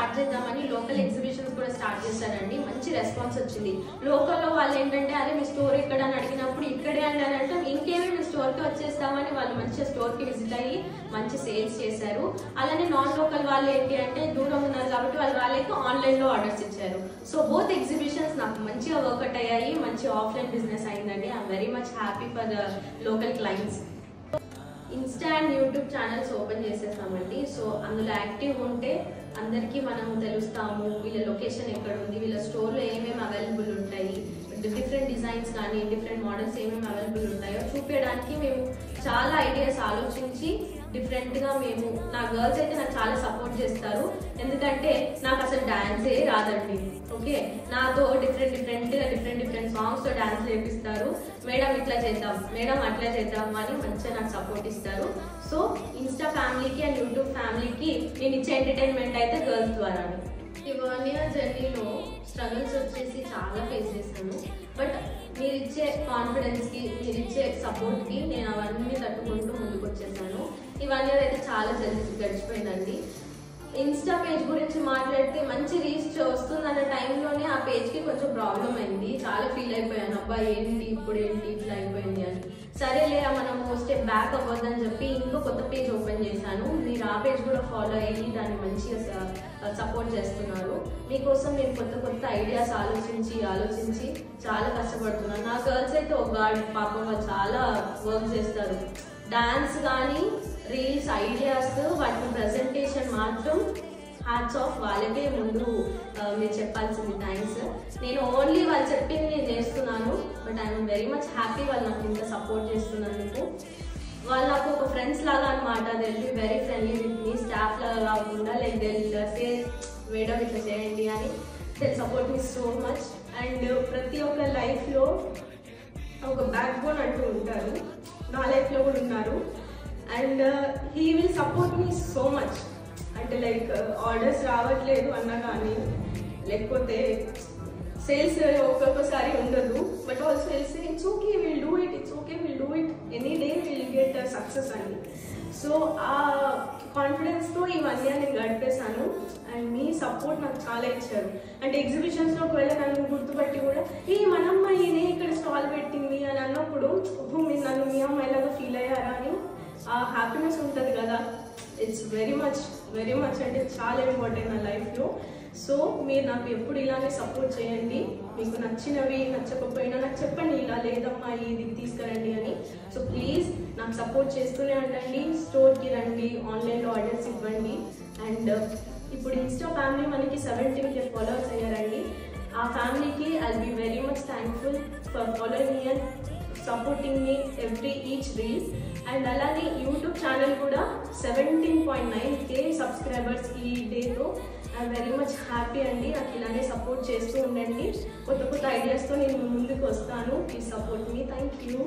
Start చేద్దామని local exhibitions కూడా start చేశారండి. మంచి రెస్పాన్స్ వచ్చింది. లోకల్లో వాళ్ళు ఏంటంటే అరే మీ స్టోర్ ఎక్కడ అని అడిగినప్పుడు ఇక్కడే అన్నారంటే ఇంకేమీ మీ స్టోర్కి వచ్చేస్తామని వాళ్ళు మంచిగా స్టోర్కి విజిట్ అయ్యి మంచి సేల్స్ చేశారు. అలానే నాన్ లోకల్ వాళ్ళు ఏంటి అంటే దూరం ఉన్నారు కాబట్టి వాళ్ళకి ఆన్లైన్లో ఆర్డర్స్ ఇచ్చారు. సో బోత్ ఎగ్జిబిషన్స్ నాకు మంచిగా వర్కౌట్ అయ్యాయి. మంచి ఆఫ్లైన్ బిజినెస్ అయిందండి. I'm very much happy for the local clients. Insta and YouTube channels open చేసేసామండి. సో అందులో యాక్టివ్ ఉంటే అందరికీ మనం తెలుస్తాము. వీళ్ళ లొకేషన్ ఎక్కడ ఉంది, వీళ్ళ స్టోర్లో ఏమేమి అవైలబుల్ ఉంటాయి, డిఫరెంట్ డిజైన్స్ కానీ డిఫరెంట్ మోడల్స్ ఏమేమి అవైలబుల్ ఉంటాయో చూపించడానికి మేము చాలా ఐడియాస్ ఆలోచించి డిఫరెంట్గా మేము నా గర్ల్స్ అయితే నాకు చాలా సపోర్ట్ చేస్తారు. ఎందుకంటే నాకు అసలు డాన్సే రాదండి. ఓకే, నాతో డిఫరెంట్ సాంగ్స్తో డాన్స్ చేపిస్తారు. మేడం ఇట్లా చేద్దాం, మేడం అట్లా చేద్దాం అని మంచిగా నాకు సపోర్ట్ ఇస్తారు. సో ఇన్స్టా ఫ్యామిలీకి అండ్ యూట్యూబ్ ఫ్యామిలీకి నేను ఇచ్చే ఎంటర్టైన్మెంట్ అయితే గర్ల్స్ ద్వారా. ఈ 1 year జర్నీలో స్ట్రగుల్స్ వచ్చేసి చాలా ఫేస్ చేశాను. బట్ మీరు ఇచ్చే కాన్ఫిడెన్స్కి, మీరు ఇచ్చే సపోర్ట్కి నేను అవన్నీ తట్టుకుంటూ ముందుకు వచ్చేసాను. ఈ 1 year అయితే చాలా జల్దీ గడిచిపోయిందండి. ఇన్స్టా పేజ్ గురించి మాట్లాడితే మంచి రీచ్ వస్తుందన్న టైంలోనే ఆ పేజ్కి కొంచెం ప్రాబ్లం అయింది. చాలా ఫీల్ అయిపోయాను, అబ్బా ఏంటి ఇప్పుడు ఏంటి ఇట్లా అయిపోయింది అని. సరేలే మనము స్టెప్ బ్యాక్ అవ్వద్దని చెప్పి ఇంకో కొత్త పేజ్ ఓపెన్ చేశాను. మీరు ఆ పేజ్ కూడా ఫాలో అయ్యి దాన్ని మంచిగా సపోర్ట్ చేస్తున్నారు. మీకోసం నేను కొత్త ఐడియాస్ ఆలోచించి చాలా కష్టపడుతున్నాను. నా గర్ల్స్ అయితే ఒక గాడ్ పాపం వాళ్ళు చాలా వర్క్ చేస్తారు. డాన్స్ కానీ రీల్స్ ఐడియాస్ వాటి ప్రజెంటేషన్ మాత్రం హ్యాట్స్ ఆఫ్ వాళ్ళకే ముందు మీరు చెప్పాల్సింది థ్యాంక్స్. నేను ఓన్లీ వాళ్ళు చెప్పింది నేను చేస్తున్నాను. But I'm very much happy వాళ్ళు నాకు ఇంత సపోర్ట్ చేస్తున్నందుకు. వాళ్ళు నాకు ఒక ఫ్రెండ్స్ లాగా అనమాట. They'll be very friendly with me. Staff లాగా కాకుండా లైక్ దిల్ సే మేడం ఇట్లా చేయండి అని they'll support me so much. And ప్రతి ఒక్క లైఫ్లో ఒక బ్యాక్ బోన్ అంటూ ఉంటారు. నా లైఫ్లో కూడా ఉన్నారు. And he will support me so much. అంటే లైక్ ఆర్డర్స్ రావట్లేదు అన్నా కానీ, లేకపోతే సేల్స్ ఒక్కొక్కసారి ఉండదు, but also sales it's okay will do it any day will get success అని. సో ఆ కాన్ఫిడెన్స్తో ఈ 1 year నేను గడిపేశాను. అండ్ మీ సపోర్ట్ నాకు చాలా ఇచ్చారు. అంటే ఎగ్జిబిషన్స్లో ఒకవేళ నన్ను గుర్తుపట్టి కూడా మన అమ్మాయినే ఇక్కడ స్టాల్ పెట్టింది అని అన్నప్పుడు మీరు నన్ను మీ అమ్మాయిలాగా ఫీల్ అయ్యారా అని ఆ హ్యాపీనెస్ ఉంటుంది కదా. ఇట్స్ వెరీ మచ్ అంటే చాలా ఇంపార్టెంట్ నా లైఫ్లో. సో మీరు నాకు ఎప్పుడు ఇలానే సపోర్ట్ చేయండి. మీకు నచ్చినవి నచ్చకపోయినా నాకు చెప్పండి, ఇలా లేదమ్మా ఇది తీసుకురండి అని. సో ప్లీజ్ నాకు సపోర్ట్ చేస్తూనే ఉండండి. స్టోర్కి రండి, ఆన్లైన్లో ఆర్డర్స్ ఇవ్వండి. అండ్ ఇప్పుడు ఇన్స్టా ఫ్యామిలీ మనకి 17K ఫాలోవర్స్ అయ్యారండి. ఆ ఫ్యామిలీకి I'll be very much thankful for following me and supporting me each reel. And అలానే యూట్యూబ్ ఛానల్ కూడా 17.9K సబ్స్క్రైబర్స్ ఈ డేలో. ఐఎమ్ వెరీ మచ్ హ్యాపీ అండి. నాకు ఇలానే సపోర్ట్ చేస్తూ ఉండండి. కొత్త ఐడియాస్తో నేను ముందుకు వస్తాను. Please support me. Thank you.